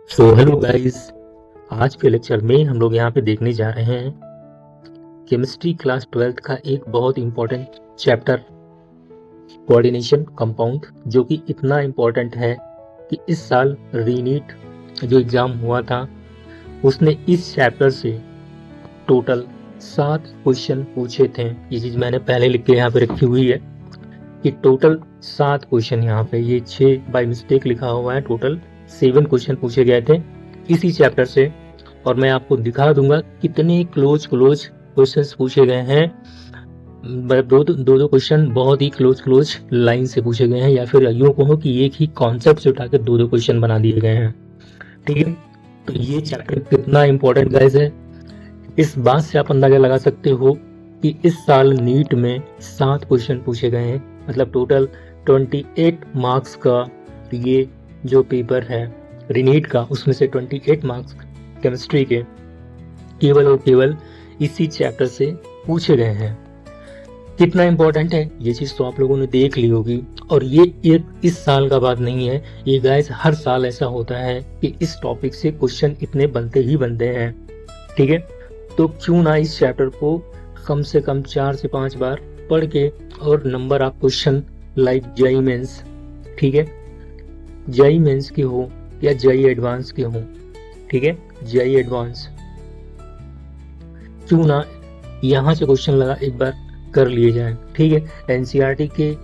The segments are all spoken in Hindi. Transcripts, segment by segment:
Hello guys. आज के लेक्चर में हम लोग यहाँ पे देखने जा रहे हैं केमिस्ट्री क्लास 12th का एक बहुत इम्पोर्टेंट चैप्टर कोऑर्डिनेशन कंपाउंड, जो कि इतना इम्पोर्टेंट है कि इस साल रीनीट जो एग्ज़ाम हुआ था उसने इस चैप्टर से टोटल 7 क्वेश्चन पूछे थे। ये चीज़ मैंने पहले लिख के यहाँ पे रखी हुई है कि टोटल 7 क्वेश्चन, यहाँ पे ये 6 बाय मिस्टेक लिखा हुआ है, टोटल 7 क्वेश्चन पूछे गए थे इसी चैप्टर से। और मैं आपको दिखा दूंगा कितने क्लोज क्वेश्चंस पूछे गए हैं। दो क्वेश्चन बहुत ही क्लोज लाइन से पूछे गए हैं, या फिर यूँ कहो कि एक ही कॉन्सेप्ट से उठाकर दो क्वेश्चन बना दिए गए हैं। ठीक है, तो ये चैप्टर कितना इंपॉर्टेंट गाइस है, इस बात से आप अंदाजा लगा सकते हो कि इस साल नीट में 7 क्वेश्चन पूछे गए हैं। मतलब टोटल 28 मार्क्स का ये जो पेपर है रीनीट का, उसमें से 28 मार्क्स केमिस्ट्री के केवल और केवल इसी चैप्टर से पूछे गए हैं। कितना इंपॉर्टेंट है ये चीज़ तो आप लोगों ने देख ली होगी। और ये एक इस साल का बात नहीं है, ये गाइस हर साल ऐसा होता है कि इस टॉपिक से क्वेश्चन इतने बनते ही बनते हैं। ठीक है, तो क्यों ना इस चैप्टर को कम से कम 4 से 5 बार पढ़ के और number of question like JEE mains, ठीक है, जेईई मेंस के हो या जेईई एडवांस के हो, ठीक है, जेईई एडवांस, क्यों ना यहाँ से क्वेश्चन लगा एक बार कर लिए जाए। ठीक है, एनसीईआरटी के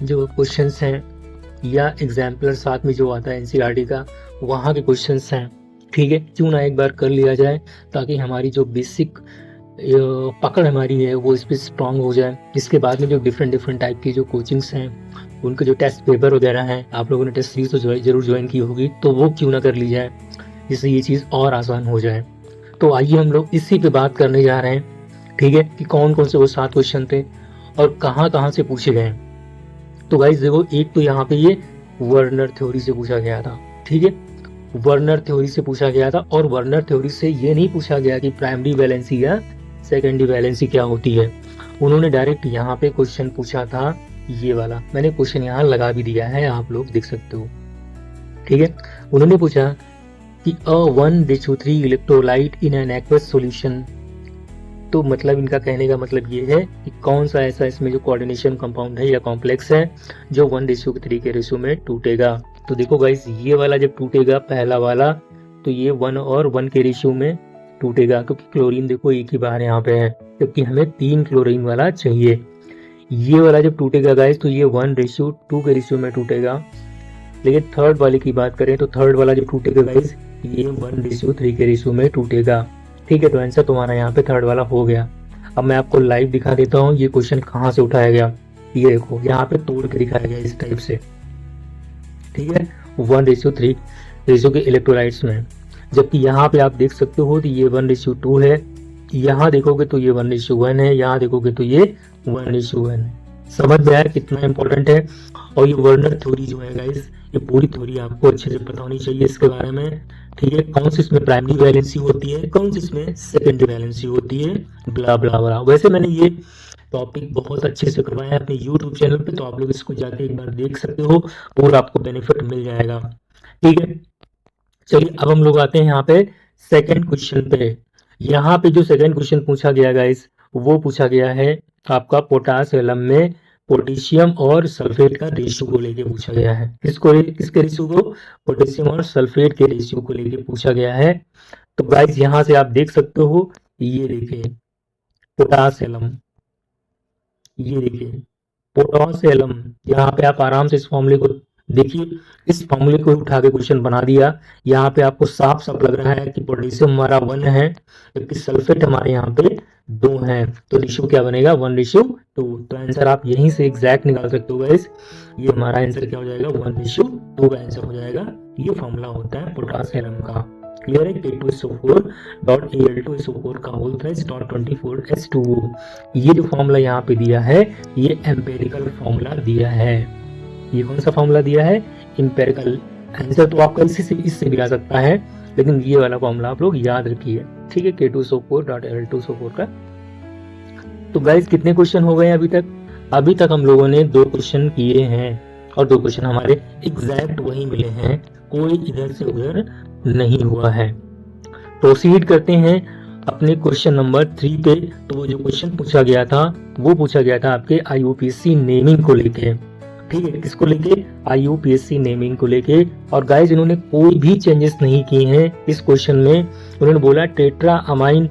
जो क्वेश्चंस हैं या एग्जाम्पलर साथ में जो आता है एनसीईआरटी का, वहाँ के क्वेश्चंस हैं। ठीक है, क्यों ना एक बार कर लिया जाए ताकि हमारी जो बेसिक पकड़ हमारी है वो इस पर स्ट्रांग हो जाए। इसके बाद में जो डिफरेंट टाइप की जो कोचिंग्स हैं, उनके जो टेस्ट पेपर वगैरह हैं, आप लोगों ने टेस्ट सीरीज तो जरूर ज्वाइन की होगी, तो वो क्यों ना कर ली जाए जिससे ये चीज़ और आसान हो जाए। तो आइए हम लोग इसी पे बात करने जा रहे हैं। ठीक है, कि कौन कौन से वो 7 क्वेश्चन थे और कहाँ से पूछे गए। तो गाइस देखो, एक तो यहाँ पे ये वर्नर थ्योरी से पूछा गया था। ठीक है, वर्नर थ्योरी से पूछा गया था, और वर्नर थ्योरी से ये नहीं पूछा गया कि प्राइमरी वैलेंसी या सेकेंडरी वैलेंसी क्या होती है। उन्होंने डायरेक्ट यहाँ पे क्वेश्चन पूछा था ये वाला, मैंने क्वेश्चन यहाँ लगा भी दिया है, आप लोग देख सकते हो। ठीक है, उन्होंने पूछा कि a 1:3 electrolyte in an aqueous solution. तो मतलब इनका कहने का मतलब ये है कि कौन सा ऐसा इसमें जो कोऑर्डिनेशन कंपाउंड है या कॉम्प्लेक्स है जो 1:3 के रेशियो में टूटेगा। तो देखो गाइस, ये वाला जब टूटेगा पहला वाला, तो ये 1 और 1 के रेशियो में टूटेगा, क्योंकि क्लोरीन देखो एक ही बार यहाँ पे है, जबकि हमें 3 क्लोरीन वाला चाहिए। ये वाला जब टूटेगा गाइस, तो ये 1:2 के रेशियो में टूटेगा। लेकिन थर्ड वाले की बात करें तो थर्ड वाला जब टूटेगा गाइस, ये 1:3 के रेशियो में टूटेगा। ठीक है, तो आंसर तुम्हारा यहाँ पे थर्ड वाला हो गया। अब मैं आपको लाइव दिखा देता हूँ ये क्वेश्चन कहाँ से उठाया गया। ये देखो, यहाँ पे तोड़ के दिखाया गया इस टाइप से। ठीक है, 1:3 रेशियो के इलेक्ट्रोलाइट्स में, जबकि यहाँ पे आप देख सकते हो तो ये 1:2 है, यहाँ देखोगे तो ये 1:1 है, यहाँ देखोगे तो ये 1:1 है। समझ में आया कितना इंपॉर्टेंट है। और ये वर्नर थ्योरी जो है गाइस, ये पूरी थ्योरी आपको अच्छे से पता होनी चाहिए इसके बारे में। ठीक है, कौन सी इसमें प्राइमरी वैलेंसी होती है, कौन सी इसमें सेकेंडरी वैलेंसी होती है, ब्ला ब्ला ब्ला। वैसे मैंने ये टॉपिक बहुत अच्छे से करवाया है अपने यूट्यूब चैनल पे, तो आप लोग इसको जाके एक बार देख सकते हो और आपको बेनिफिट मिल जाएगा। ठीक है, चलिए अब हम लोग आते हैं यहाँ पे सेकेंड क्वेश्चन पे। यहाँ पे जो सेकेंड क्वेश्चन पूछा गया गाइस, वो पूछा गया है आपका पोटास एलम में पोटेशियम और सल्फेट का रेशियो को लेके पूछा गया है। किसके रेशियो को? पोटेशियम और सल्फेट के रेशियो को लेके पूछा गया है। तो गाइस यहाँ से आप देख सकते हो, ये देखिए पोटास एलम, ये देखिए पोटास एलम, यहाँ पे आप आराम से इस फॉर्मूले को देखिए, इस फॉर्मूले को उठा के क्वेश्चन बना दिया। यहाँ पे आपको साफ साफ लग रहा है कि पोटेशियम हमारा 1 है, जबकि सल्फेट हमारे यहाँ पे 2 है, तो रेशियो क्या बनेगा? 1:2। तो आंसर आप यहीं से एग्जैक्ट निकाल सकते हो गाइस, ये हमारा आंसर क्या हो जाएगा? 1:2 का आंसर हो जाएगा। ये फॉर्मूला होता है पोटासियम का। क्लियर है? K2SO4.Al2SO4 का होल थ्रेस .24H2O। ये जो फॉर्मूला यहाँ पे दिया है, ये एम्पेरिकल फॉर्मूला दिया है। ये कौन सा फॉर्मूला दिया है? एम्पेरिकल। आंसर तो आपका इससे भी आ सकता है, लेकिन ये वाला फॉर्मूला आप लोग याद रखिए। ठीक है, K2SO4.Al2SO4 का। तो गाइस कितने क्वेश्चन हो गए अभी तक? अभी तक हम लोगों ने 2 क्वेश्चन किए हैं और 2 क्वेश्चन हमारे एग्जैक्ट वही मिले हैं। कोई इधर से उधर नहीं हुआ है। प्रोसीड करते हैं अपने क्वेश्चन नंबर 3 पे। तो वो जो क्वेश्चन पूछा गया था वो पूछा गया था आपके IUPAC नेमिंग को लेके, ठीक है, किसको लेके, IUPAC नेमिंग को लेके। और गाइस इन्होंने कोई भी चेंजेस नहीं किए हैं इस क्वेश्चन में। उन्होंने बोला टेट्रा अमाइन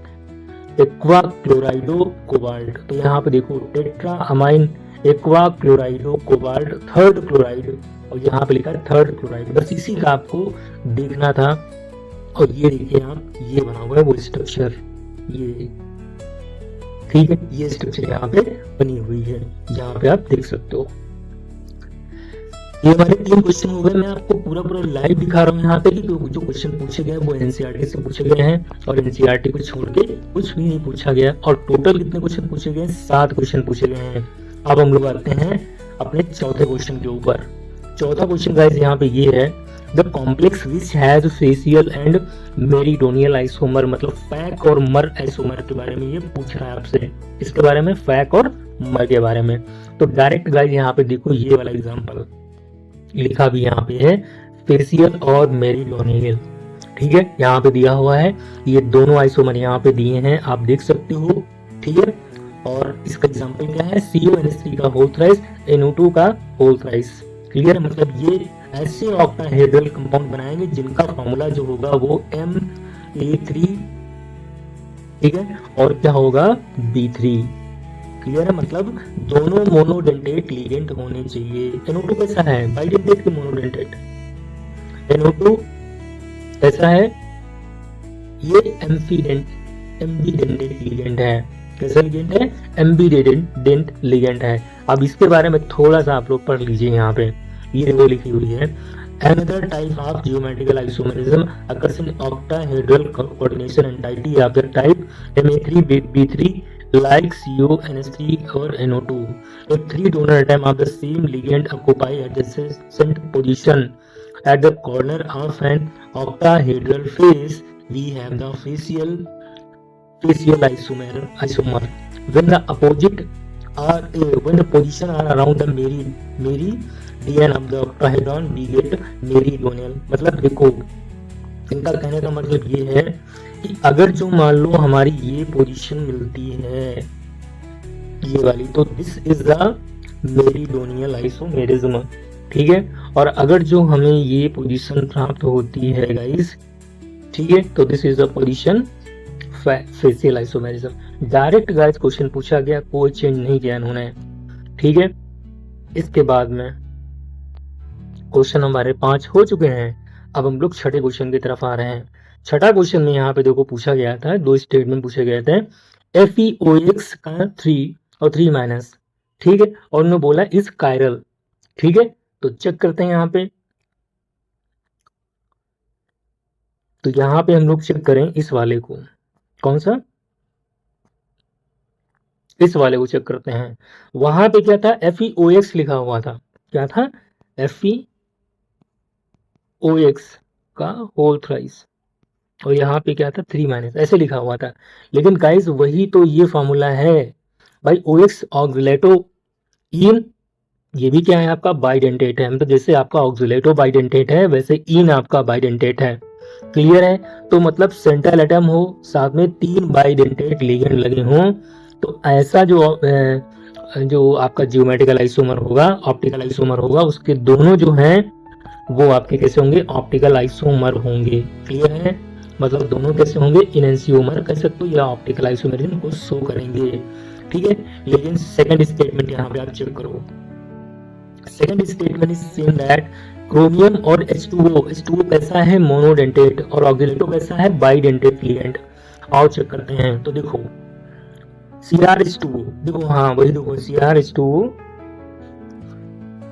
एक्वा क्लोराइडो कोबाल्ट। तो यहाँ पे देखो tetra amine aqua क्लोराइडो cobalt third chloride, और यहाँ पे लिखा है थर्ड क्लोराइड। बस इसी का आपको देखना था। और ये देखिए आप, ये बना हुआ है वो स्ट्रक्चर, ये ठीक है, ये स्ट्रक्चर यहाँ पे बनी हुई है, यहाँ पे आप देख सकते हो। ये हमारे 3 क्वेश्चन हो गए। मैं आपको पूरा लाइव दिखा रहा हूँ यहाँ पे कि जो क्वेश्चन पूछे गए वो NCERT से पूछे गए हैं, और NCERT को छोड़ के कुछ भी नहीं पूछा गया। और टोटल कितने क्वेश्चन पूछे गए, 7 क्वेश्चन पूछे गए हैं। अब हम लोग आते हैं अपने चौथे क्वेश्चन के ऊपर। चौथा क्वेश्चन गाइस यहाँ पे ये है, the complex which has facial and meridional isomer, मतलब फैक और मर आइसोमर के बारे में ये पूछ रहा है आपसे। इसके बारे में, फैक और मर के बारे में। तो डायरेक्ट गाइस यहाँ पे देखो ये वाला एग्जांपल लिखा भी यहाँ पे है, फेसियल और मेरिडोनियल, ठीक है, यहाँ पे दिया हुआ है। ये दोनों आइसोमर यहाँ पे दिए हैं, आप देख सकते हो, ठीक है। और इसका एग्जांपल क्या है, CONH3 का होल थ्राइस, NO2 का होल थ्राइस। क्लियर है, मतलब ये ऐसे ऑक्टाहेड्रल कंपाउंड बनाएंगे जिनका फॉर्मूला जो होगा वो Ma3, ठीक है, और क्या होगा B3। क्लियर है, मतलब दोनों मोनोडेंटेट लिगेंड होने चाहिए। NO2 कैसा है, बाइडेंटेट के मोनोडेंटेट। NO2 कैसा है, ये एम्बीडेंटेट लिगेंड है। कैसा लिगेंड है, एम्बीडेंट लिगेंड है। अब इसके बारे में थोड़ा सा आप लोग पढ़ लीजिए, यहाँ पे ये वो लिखी हुई है, another type of geometrical isomerism occurs in octahedral coordination entity या फिर type Ma3B3 like CONH3 और NO2. If 3 donor atom of the same ligand occupy adjacent position at the corner of an octahedral face, we have the facial isomer. When the opposite are when the position are around the meridian of the octahedron, we get meridional। मतलब देखो इनका कहने का मतलब ये है कि अगर जो मान लो हमारी ये पोजीशन मिलती है ये वाली, तो this is the meridional isomerism, ठीक है। और अगर जो हमें ये पोजीशन प्राप्त होती है गाइस, ठीक है, तो this is the position facial isomerism. Direct guys question पूछा गया, कोई चेंज नहीं किया इन्होंने, ठीक है। इसके बाद में क्वेश्चन हमारे 5 हो चुके हैं। अब हम लोग छठे क्वेश्चन की तरफ आ रहे हैं। छठा क्वेश्चन में यहाँ पे देखो पूछा गया था, 2 स्टेटमेंट पूछे गए थे, FeOX का 3 और 3 माइनस, ठीक है, और उन्होंने बोला इस कायरल, ठीक है। तो चेक करते हैं यहाँ पे, तो यहाँ पे हम लोग चेक करें इस वाले को, कौन सा, इस वाले को चेक करते हैं। वहां पे क्या था, FeOX लिखा हुआ था, क्या था, FeOX का होल थ्राइस, और यहाँ पे क्या था 3 माइनस, ऐसे लिखा हुआ था। लेकिन गाइस वही तो ये फॉर्मूला है भाई, OX ऑक्सिलेटो इन, ये भी क्या है आपका बाइडेंटेट है, मतलब जैसे आपका ऑक्सिलेटो बाइडेंटेट है वैसे इन आपका बाइडेंटेट है। क्लियर है, तो मतलब सेंट्रल एटम हो, साथ में 3 बाइडेंटेट लिगेंड लगे हों, तो ऐसा जो आपका जियोमेट्रिकल आइसोमर होगा, ऑप्टिकल आइसोमर होगा, उसके दोनों जो हैं वो आपके कैसे होंगे, ऑप्टिकल आइसोमर होंगे। क्लियर है, मतलब दोनों कैसे होंगे, इनेंसियोमर कह सकते हो या ऑप्टिकल आइसोमेरिज्म को शो करेंगे, ठीक है। लेकिन सेकंड स्टेटमेंट यहाँ पे आप चेक करो, second statement is same that chromium और H2O कैसा है, मोनोडेंटेट, और ऑक्सिलेटो कैसा है, बाइडेंटेट लिगेंड। आओ चेक करते हैं, तो देखो CrH2O, देखो हाँ वही देखो CrH2O,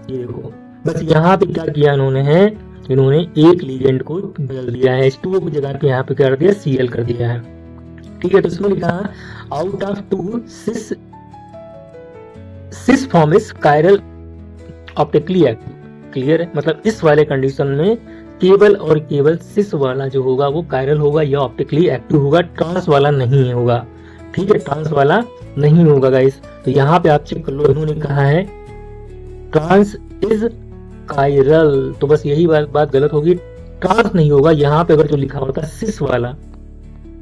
ये देखो, बस यहाँ पे क्या किया इन्होंने एक लिगेंड को बदल दिया है, H2O की जगह पे यहाँ पे कर दिया Cl कर दिया है, ठीक है। तो इसमें लिखा out of 2 cis form is chiral optically active. Clear है, मतलब इस वाले कंडीशन में केवल और केवल सिस वाला जो होगा वो कायरल होगा या ऑप्टिकली एक्टिव होगा, ट्रांस वाला नहीं होगा, ठीक है, ट्रांस वाला नहीं होगा गाइस। तो यहाँ पे आप चेक कर लो, इन्होंने कहा है ट्रांस इज कायरल, तो बस यही बात गलत होगी, ट्रांस नहीं होगा। यहाँ पे अगर जो लिखा होता है सिस वाला,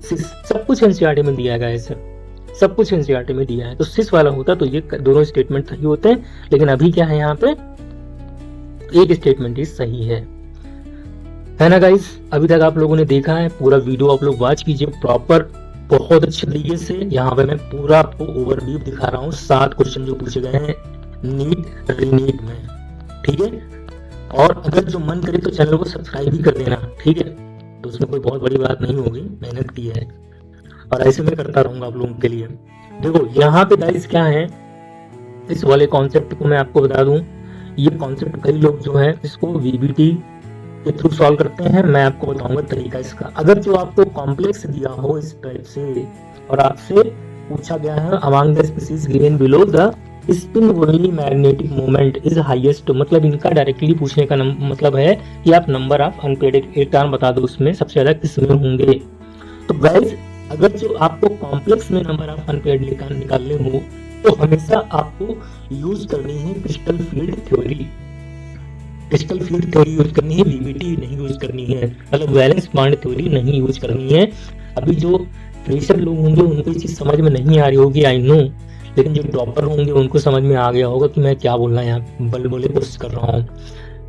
सिस सब कुछ एनसीईआरटी में दिया गया है सर, सब कुछ एनसीईआरटी में दिया है। तो सिस वाला होता तो ये दोनों स्टेटमेंट सही होते हैं, लेकिन अभी क्या है यहाँ पे एक स्टेटमेंट ही सही है ना गाइस। अभी तक आप लोगों ने देखा है, पूरा वीडियो आप लोग वॉच कीजिए प्रॉपर, बहुत अच्छे तरीके से। यहाँ पे मैं पूरा आपको ओवरव्यू दिखा रहा हूँ, 7 क्वेश्चन जो पूछे गए हैं नीट रीनीट में, ठीक है। और अगर जो मन करे तो चैनल को सब्सक्राइब भी कर देना, ठीक है। तो उसमें कोई बहुत बड़ी बात नहीं होगी, मेहनत की है और ऐसे में करता रहूंगा आप लोगों के लिए। देखो यहाँ पे गाइस क्या है, इस वाले कॉन्सेप्ट को मैं आपको बता दूं, ये कॉन्सेप्ट कई लोग जो है इसको वीबीटी के थ्रू सॉल्व करते हैं। मैं आपको बताऊंगा तरीका इसका। अगर जो आपको कॉम्प्लेक्स दिया हो इस टाइप से और आपसे पूछा गया है among the species given below the spin only magnetic moment is highest, मतलब इनका डायरेक्टली पूछने का मतलब है कि आप नंबर ऑफ अनपेड इलेक्ट्रॉन बता दो, उसमें सबसे ज्यादा किसमें होंगे। तो गाइस अगर जो आपको कॉम्प्लेक्स में नंबर ऑफ अनपेड इलेक्ट्रॉन निकालने हो तो हमेशा आपको यूज करनी है crystal field theory. Crystal field theory use करनी है, वीबीटी नहीं यूज करनी है, मतलब वैलेंस बॉन्ड थ्योरी नहीं यूज करनी है। अभी जो फ्रेशर लोग होंगे उनको ये चीज समझ में नहीं आ रही होगी, आई नो, लेकिन जो टॉपर होंगे उनको समझ में आ गया होगा कि मैं क्या बोलना यहाँ बल बोले कोशिश कर रहा हूँ।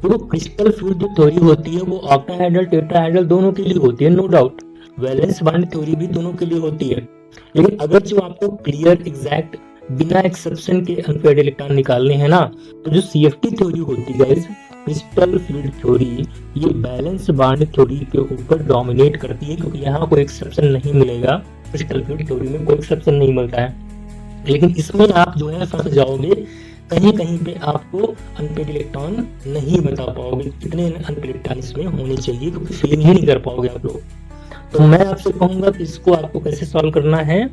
तो क्रिस्टल फील्ड जो थ्योरी होती है वो ऑक्टाहेड्रल टेट्राहेड्रल दोनों के लिए होती है, no doubt. Valence bond theory भी दोनों के लिए होती है, लेकिन अगर जो आपको क्लियर एग्जैक्ट बिना एक्सेप्शन के अनपेड इलेक्ट्रॉन निकालने हैं ना, तो जो सीएफटी थ्योरी होती है क्रिस्टल फील्ड थ्योरी, ये बैलेंस बॉन्ड थ्योरी के ऊपर डोमिनेट करती है, क्योंकि यहाँ कोई एक्सेप्शन नहीं मिलेगा। क्रिस्टल फील्ड थ्योरी में कोई एक्सेप्शन नहीं मिलता है, लेकिन इसमें आप जो है फंस जाओगे, कहीं कहीं पे आपको अनपेड इलेक्ट्रॉन नहीं बता पाओगे कितने अनपेड इलेक्ट्रॉन इसमें होने चाहिए, क्योंकि फिलिंग ही नहीं कर पाओगे आप लोग। तो मैं आपसे कहूंगा कि इसको आपको कैसे सॉल्व करना है।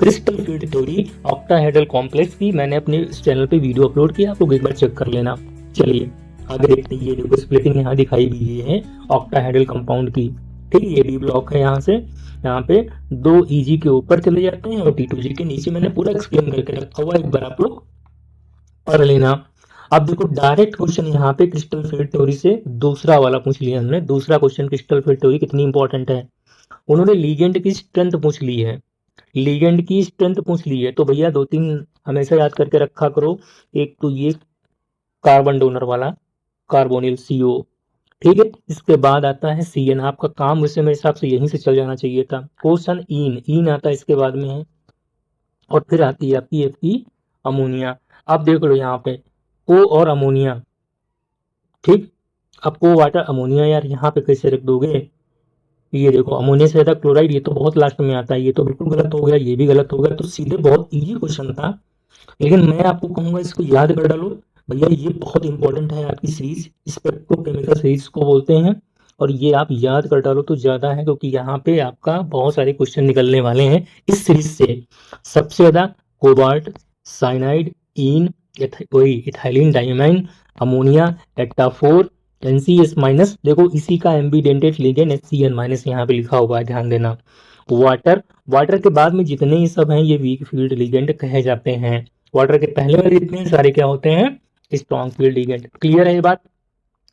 Crystal field theory octahedral complex की मैंने अपने चैनल पे वीडियो अपलोड किया, आप लोग एक बार चेक कर लेना। चलिए आगे देखते हैं। ये देखो स्प्लिटिंग यहाँ दिखाई गई है ऑक्टाहेड्रल कंपाउंड की, ठीक है। ये डी ब्लॉक है, यहाँ से यहाँ पे 2 EG के ऊपर चले जाते हैं और T2G के नीचे मैंने पूरा एक्सप्लेन करके रखा हुआ, एक बार आप लोग पढ़ लेना। अब देखो डायरेक्ट क्वेश्चन यहाँ पे क्रिस्टल फील्ड थ्योरी से दूसरा वाला पूछ लिया हमने। दूसरा क्वेश्चन क्रिस्टल फील्ड थ्योरी कितनी इंपॉर्टेंट है, उन्होंने लीगेंड की स्ट्रेंथ पूछ ली है, लीगेंड की स्ट्रेंथ पूछ ली है। तो भैया 2-3 हमेशा याद करके रखा करो। एक तो ये कार्बन डोनर वाला कार्बोनिल CO, ठीक है। इसके बाद आता है CN, आपका काम वैसे मेरे हिसाब से यहीं से चल जाना चाहिए था। क्वेश्चन इन आता है इसके बाद में है, और फिर आती है आपकी FE अमोनिया। आप देख लो यहाँ पे O और अमोनिया, ठीक। अब को वाटर अमोनिया यार यहाँ पे कैसे रख दोगे, ये देखो अमोनिया से ज्यादा क्लोराइड, ये तो बहुत लास्ट में आता है, ये तो बिल्कुल गलत हो गया, ये भी गलत हो गया। तो सीधे बहुत इजी क्वेश्चन था, लेकिन मैं आपको कहूंगा इसको याद कर डालो भैया, ये बहुत इंपॉर्टेंट है आपकी सीरीज, स्पेक्ट्रोकेमिकल सीरीज को बोलते हैं, और ये आप याद कर डालो तो ज्यादा है, क्योंकि यहाँ पे आपका बहुत सारे क्वेश्चन निकलने वाले हैं इस सीरीज से। सबसे ज्यादा कोबाल्ट, साइनाइड, वही इथाइलिन डाइमाइन, अमोनिया, एट्टाफोर, NCS माइनस, देखो इसी का एम्बीडेंटेड लिगेंड HCN माइनस यहाँ पे लिखा हुआ है, ध्यान देना। वाटर, वाटर के बाद में जितने ही सब हैं ये वीक फील्ड लिगेंड कहे जाते हैं। वाटर के पहले वाले जितने सारे क्या होते हैं, स्ट्रॉन्ग फील्ड लिगेंड। क्लियर है ये बात,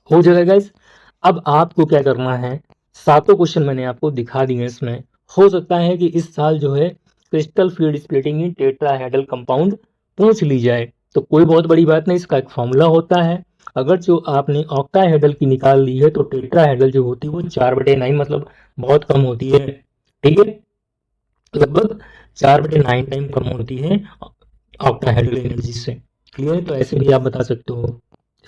हो जाएगा गाइस। अब आपको क्या करना है, 7 क्वेश्चन मैंने आपको दिखा दिए इसमें। हो सकता है कि इस साल जो है क्रिस्टल फील्ड स्प्लिटिंग इन टेट्राहेड्रल कंपाउंड पूछ ली जाए, तो कोई बहुत बड़ी बात नहीं, इसका एक फॉर्मूला होता है। अगर जो आपने ऑक्टाहेड्रल की निकाल ली है तो टेट्राहेड्रल जो होती है वो 4/9, मतलब बहुत कम होती है, ठीक है, लगभग 4/9 टाइम कम होती है ऑक्टाहेड्रल एनर्जी से। क्लियर, तो ऐसे भी आप बता सकते हो।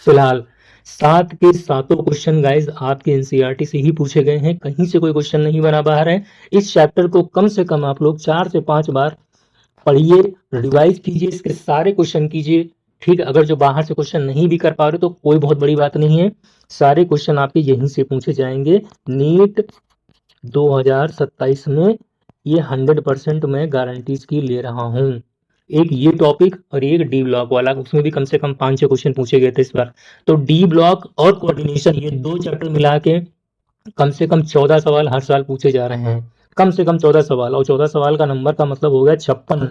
फिलहाल 7 के 7 क्वेश्चन गाइज आपके एनसीईआरटी से ही पूछे गए हैं, कहीं से कोई क्वेश्चन नहीं बना बाहर है। इस चैप्टर को कम से कम आप लोग 4 से 5 बार पढ़िए, रिवाइज कीजिए, इसके सारे क्वेश्चन कीजिए, ठीक। अगर जो बाहर से क्वेश्चन नहीं भी कर पा रहे तो कोई बहुत बड़ी बात नहीं है, सारे क्वेश्चन आपके यहीं से पूछे जाएंगे नीट 2027 में, ये 100% मैं गारंटीज की ले रहा हूँ। एक ये टॉपिक और एक डी ब्लॉक वाला, उसमें भी कम से कम 5-6 क्वेश्चन पूछे गए थे इस बार। तो डी ब्लॉक और कोऑर्डिनेशन, ये 2 चैप्टर मिला के कम से कम 14 सवाल हर साल पूछे जा रहे हैं, कम से कम 14 सवाल, और 14 सवाल का नंबर का मतलब हो गया 56।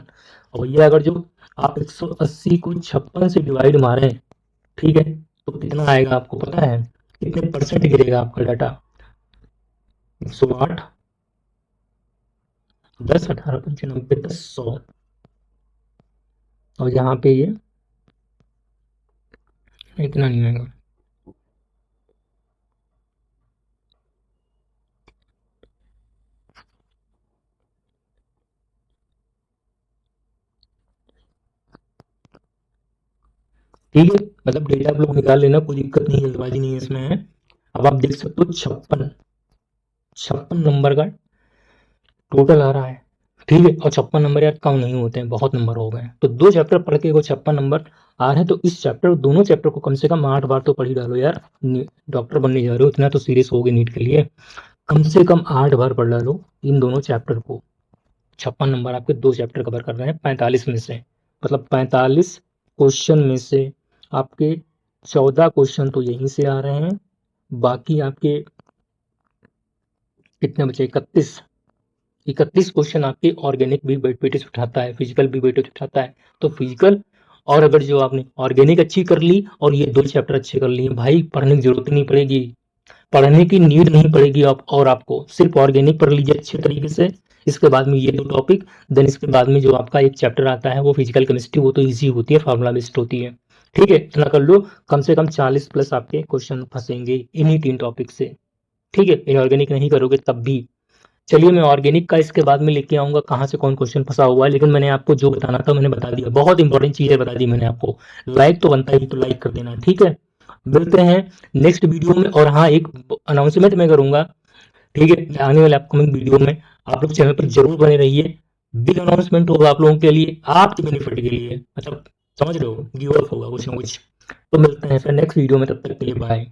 और ये अगर जो आप 180 को 56 से डिवाइड मारें, ठीक है, तो कितना आएगा आपको पता है, कितने % गिरेगा आपका डाटा। 108 10 18 95 10 100 और यहाँ पे ये इतना नहीं आएगा। ठीक है, मतलब डेटा आप लोग निकाल लेना, कोई दिक्कत नहीं, जल्दबाजी नहीं है इसमें है। अब आप देख सकते हो 56 नंबर का टोटल आ रहा है। ठीक है, और 56 नंबर यार कम नहीं होते हैं, बहुत नंबर हो गए हैं। तो 2 चैप्टर पढ़ के वो 56 नंबर आ रहे हैं, तो इस चैप्टर दोनों चैप्टर को कम से कम 8 बार तो पढ़ ही डालो यार। डॉक्टर बनने जा रहे हो, इतना तो सीरियस हो गए नीट के लिए, कम से कम 8 बार पढ़ डालो इन दोनों चैप्टर को। 56 नंबर आपके 2 चैप्टर कवर कर रहे हैं 45 में से, मतलब 45 क्वेश्चन में से आपके 14 क्वेश्चन तो यहीं से आ रहे हैं, बाकी आपके कितने बचे, 31 क्वेश्चन आपके ऑर्गेनिक भी वेटेज उठाता है, फिजिकल भी वेटेज उठाता है। तो फिजिकल और अगर जो आपने ऑर्गेनिक अच्छी कर ली और ये 2 चैप्टर अच्छे कर लिए, भाई पढ़ने की जरूरत ही नहीं पड़ेगी, पढ़ने की नीड नहीं पड़ेगी। आप और आपको सिर्फ ऑर्गेनिक पढ़ लीजिए अच्छे तरीके से, इसके बाद में ये 2 टॉपिक, देन इसके बाद में जो आपका एक चैप्टर आता है वो फिजिकल केमिस्ट्री, वो तो ईजी होती है, फार्मूला बेस्ड होती है। ठीक है, इतना कर लो, कम से कम 40 प्लस आपके क्वेश्चन फंसेंगे इन्हीं 3 टॉपिक से। ठीक है, इनऑर्गेनिक नहीं करोगे तब भी। चलिए मैं ऑर्गेनिक का इसके बाद में लेके आऊंगा, कहाँ से कौन क्वेश्चन फंसा हुआ है, लेकिन मैंने आपको जो बताना था मैंने बता दिया, बहुत इंपॉर्टेंट चीजें बता दी मैंने आपको। लाइक तो बनता ही, तो लाइक कर देना। ठीक है, मिलते हैं नेक्स्ट वीडियो में। और हाँ, एक अनाउंसमेंट मैं करूंगा, ठीक है, आने वाले अपकमिंग वीडियो में आप लोग चैनल पर जरूर बने रहिए। बिग अनाउंसमेंट होगा आप लोगों के लिए, आपके बेनिफिट के लिए, मतलब समझ रहे हो, गिव अप होगा कुछ ना कुछ। तो मिलते हैं फिर नेक्स्ट वीडियो में, तब तक के लिए बाय।